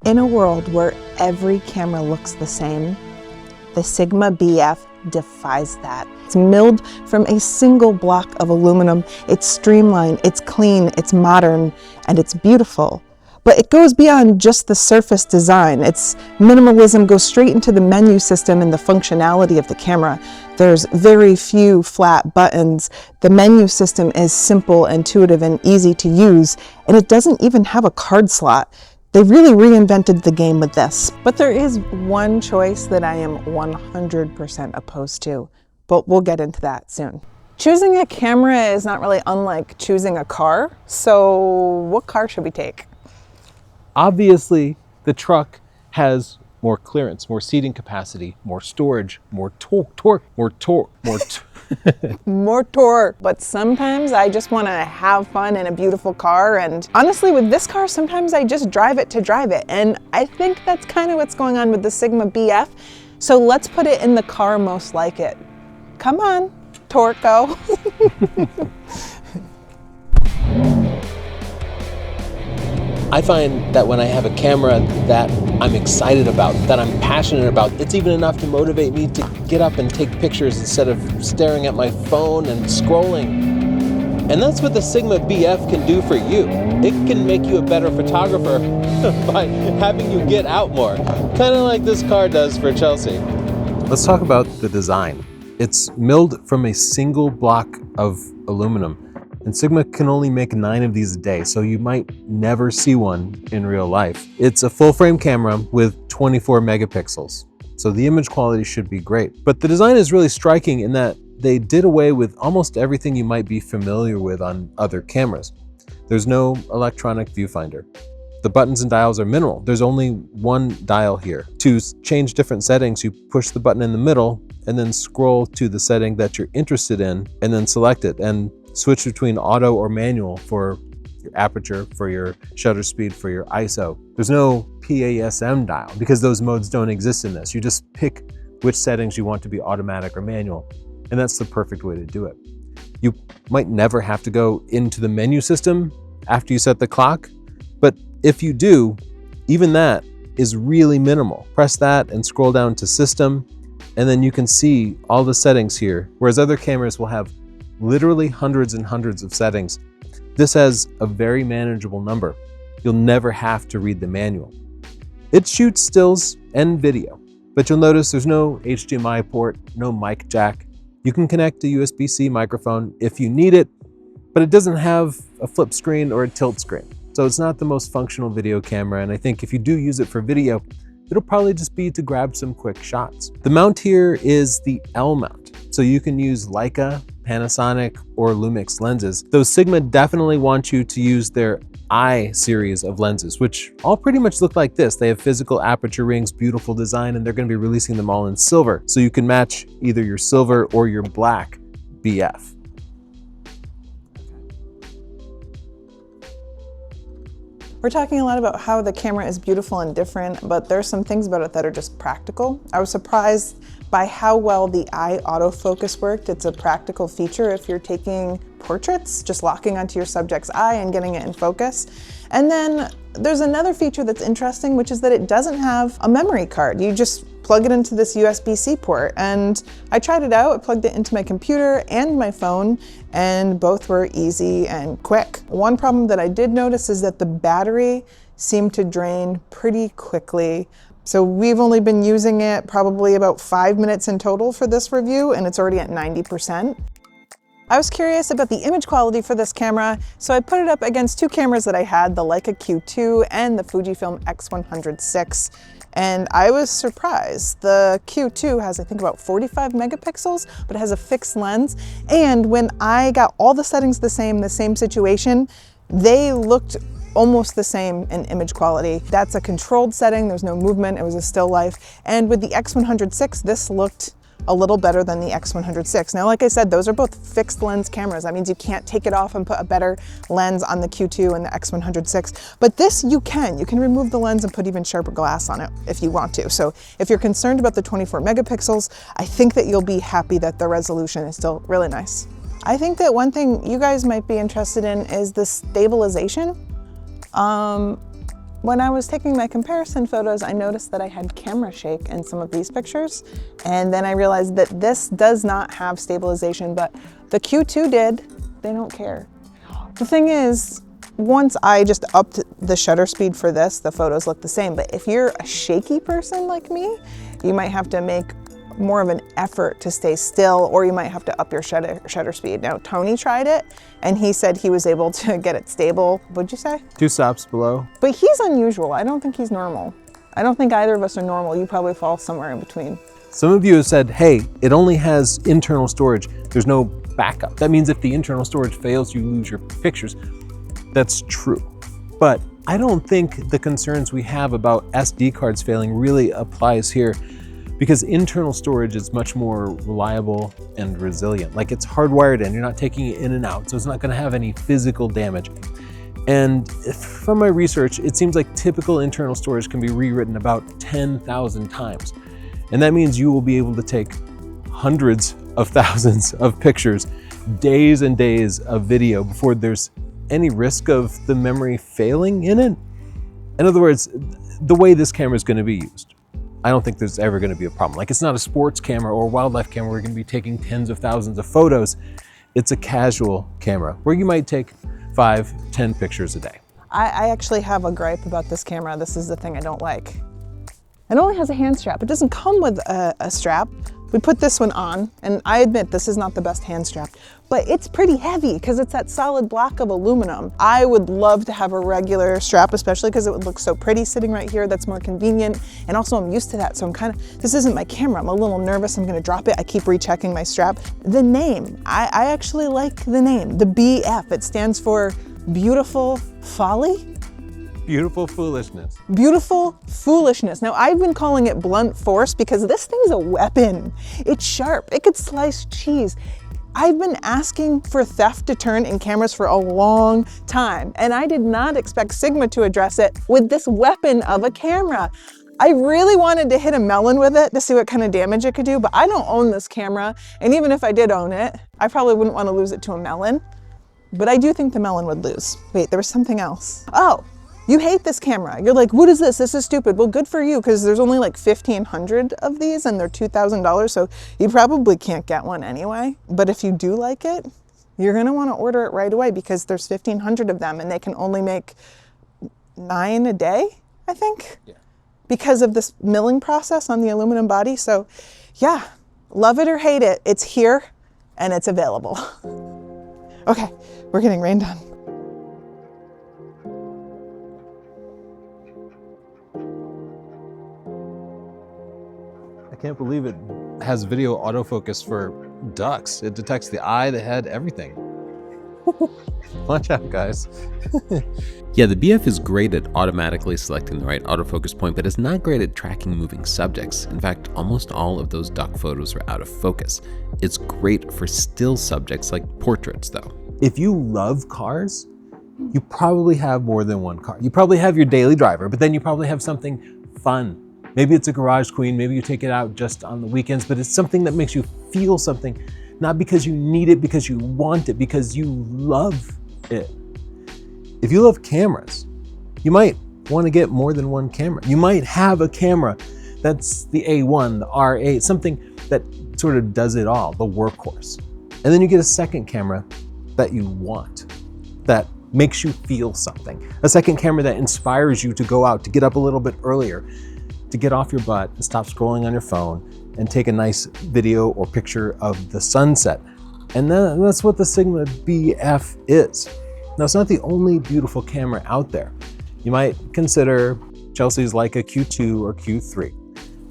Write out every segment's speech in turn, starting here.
In a world where every camera looks the same, the Sigma BF defies that. It's milled from a single block of aluminum. It's streamlined, it's clean, it's modern, and it's beautiful. But it goes beyond just the surface design. Its minimalism goes straight into the menu system and the functionality of the camera. There's very few flat buttons. The menu system is simple, intuitive, and easy to use, and it doesn't even have a card slot. They really reinvented the game with this. But there is one choice that I am 100% opposed to, but we'll get into that soon. Choosing a camera is not really unlike choosing a car, so what car should we take? Obviously, the truck has more clearance, more seating capacity, more storage, more torque. But sometimes I just want to have fun in a beautiful car, and honestly with this car, sometimes I just drive it to drive it, and I think that's kind of what's going on with the Sigma BF. So let's put it in the car most like it. Come on, Torco. I find that when I have a camera that I'm excited about, that I'm passionate about, it's even enough to motivate me to get up and take pictures instead of staring at my phone and scrolling. And that's what the Sigma BF can do for you. It can make you a better photographer by having you get out more, kind of like this car does for Chelsea. Let's talk about the design. It's milled from a single block of aluminum. And Sigma can only make 9 of these a day, so you might never see one in real life. It's a full frame camera with 24 megapixels, so the image quality should be great. But the design is really striking in that they did away with almost everything you might be familiar with on other cameras. There's no electronic viewfinder. The buttons and dials are minimal. There's only one dial here. To change different settings, you push the button in the middle and then scroll to the setting that you're interested in and then select it and switch between auto or manual for your aperture, for your shutter speed, for your ISO. There's no PASM dial because those modes don't exist in this. You just pick which settings you want to be automatic or manual, and that's the perfect way to do it. You might never have to go into the menu system after you set the clock, but if you do, even that is really minimal. Press that and scroll down to system, and then you can see all the settings here, whereas other cameras will have literally hundreds and hundreds of settings. This has a very manageable number. You'll never have to read the manual. It shoots stills and video, but you'll notice there's no HDMI port, no mic jack. You can connect a USB-C microphone if you need it, but it doesn't have a flip screen or a tilt screen. So it's not the most functional video camera, and I think if you do use it for video, it'll probably just be to grab some quick shots. The mount here is the L-Mount, so you can use Leica, Panasonic, or Lumix lenses. Though Sigma definitely wants you to use their I series of lenses, which all pretty much look like this. They have physical aperture rings, beautiful design, and they're going to be releasing them all in silver, so you can match either your silver or your black BF. We're talking a lot about how the camera is beautiful and different, but there's some things about it that are just practical. I was surprised by how well the eye autofocus worked. It's a practical feature if you're taking portraits, just locking onto your subject's eye and getting it in focus. And then there's another feature that's interesting, which is that it doesn't have a memory card. You just plug it into this USB-C port, and I tried it out. I plugged it into my computer and my phone, and both were easy and quick. One problem that I did notice is that the battery seemed to drain pretty quickly. So we've only been using it probably about 5 minutes in total for this review, and it's already at 90%. I was curious about the image quality for this camera, so I put it up against 2 cameras that I had, the Leica Q2 and the Fujifilm X100VI. And I was surprised. The Q2 has, I think, about 45 megapixels, but it has a fixed lens. And when I got all the settings the same situation, they looked almost the same in image quality. That's a controlled setting, there's no movement, it was a still life. And with the X100VI, this looked a little better than the X100VI. Now, like I said, those are both fixed lens cameras. That means you can't take it off and put a better lens on the Q2 and the X100VI. But this you can remove the lens and put even sharper glass on it if you want to. So if you're concerned about the 24 megapixels, I think that you'll be happy that the resolution is still really nice. I think that one thing you guys might be interested in is the stabilization. When I was taking my comparison photos, I noticed that I had camera shake in some of these pictures. And then I realized that this does not have stabilization, but the Q2 did. They don't care. The thing is, once I just upped the shutter speed for this, the photos look the same. But if you're a shaky person like me, you might have to make more of an effort to stay still, or you might have to up your shutter speed. Now, Tony tried it and he said he was able to get it stable. What'd you say? 2 stops below. But he's unusual. I don't think he's normal. I don't think either of us are normal. You probably fall somewhere in between. Some of you have said, hey, it only has internal storage. There's no backup. That means if the internal storage fails, you lose your pictures. That's true. But I don't think the concerns we have about SD cards failing really applies here, because internal storage is much more reliable and resilient. Like, it's hardwired in, you're not taking it in and out, so it's not gonna have any physical damage. And from my research, it seems like typical internal storage can be rewritten about 10,000 times. And that means you will be able to take hundreds of thousands of pictures, days and days of video before there's any risk of the memory failing in it. In other words, the way this camera is gonna be used, I don't think there's ever gonna be a problem. Like, it's not a sports camera or a wildlife camera where you're gonna be taking tens of thousands of photos. It's a casual camera where you might take 5, 10 pictures a day. I actually have a gripe about this camera. This is the thing I don't like. It only has a hand strap. It doesn't come with a strap. We put this one on, and I admit this is not the best hand strap, but it's pretty heavy because it's that solid block of aluminum. I would love to have a regular strap, especially because it would look so pretty sitting right here. That's more convenient. And also I'm used to that. So this isn't my camera. I'm a little nervous. I'm gonna drop it. I keep rechecking my strap. The name, I actually like the name, the BF. It stands for Beautiful Folly. Beautiful foolishness. Beautiful foolishness. Now, I've been calling it blunt force because this thing's a weapon. It's sharp. It could slice cheese. I've been asking for theft deterrent in cameras for a long time, and I did not expect Sigma to address it with this weapon of a camera. I really wanted to hit a melon with it to see what kind of damage it could do, but I don't own this camera, and even if I did own it, I probably wouldn't want to lose it to a melon, but I do think the melon would lose. Wait, there was something else. Oh. You hate this camera. You're like, what is this? This is stupid. Well, good for you, because there's only like 1,500 of these and they're $2,000, so you probably can't get one anyway. But if you do like it, you're gonna wanna order it right away because there's 1,500 of them and they can only make 9 a day, I think, because of this milling process on the aluminum body. So yeah, love it or hate it, it's here and it's available. Okay, we're getting rained on. I can't believe it has video autofocus for ducks. It detects the eye, the head, everything. Watch out, guys. Yeah, the BF is great at automatically selecting the right autofocus point, but it's not great at tracking moving subjects. In fact, almost all of those duck photos are out of focus. It's great for still subjects like portraits, though. If you love cars, you probably have more than one car. You probably have your daily driver, but then you probably have something fun. Maybe it's a garage queen, maybe you take it out just on the weekends, but it's something that makes you feel something, not because you need it, because you want it, because you love it. If you love cameras, you might want to get more than one camera. You might have a camera that's the A1, the R8, something that sort of does it all, the workhorse. And then you get a second camera that you want, that makes you feel something. A second camera that inspires you to go out, to get up a little bit earlier, to get off your butt and stop scrolling on your phone and take a nice video or picture of the sunset. And that's what the Sigma BF is. Now, it's not the only beautiful camera out there. You might consider Chelsea's Leica Q2 or Q3,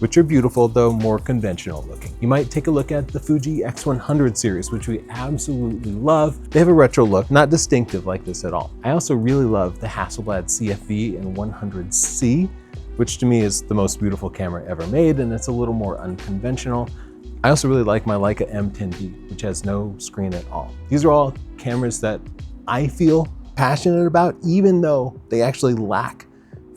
which are beautiful, though more conventional looking. You might take a look at the Fuji X100 series, which we absolutely love. They have a retro look, not distinctive like this at all. I also really love the Hasselblad CFV and 100C, which to me is the most beautiful camera ever made, and it's a little more unconventional. I also really like my Leica M10D, which has no screen at all. These are all cameras that I feel passionate about, even though they actually lack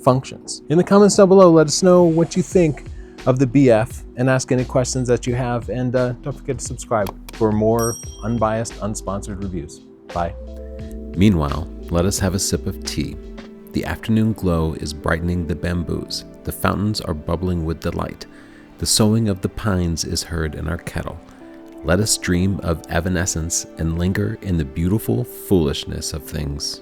functions. In the comments down below, let us know what you think of the BF and ask any questions that you have, and don't forget to subscribe for more unbiased, unsponsored reviews. Bye. Meanwhile, let us have a sip of tea The afternoon glow is brightening the bamboos. The fountains are bubbling with delight. The soughing of the pines is heard in our kettle. Let us dream of evanescence and linger in the beautiful foolishness of things.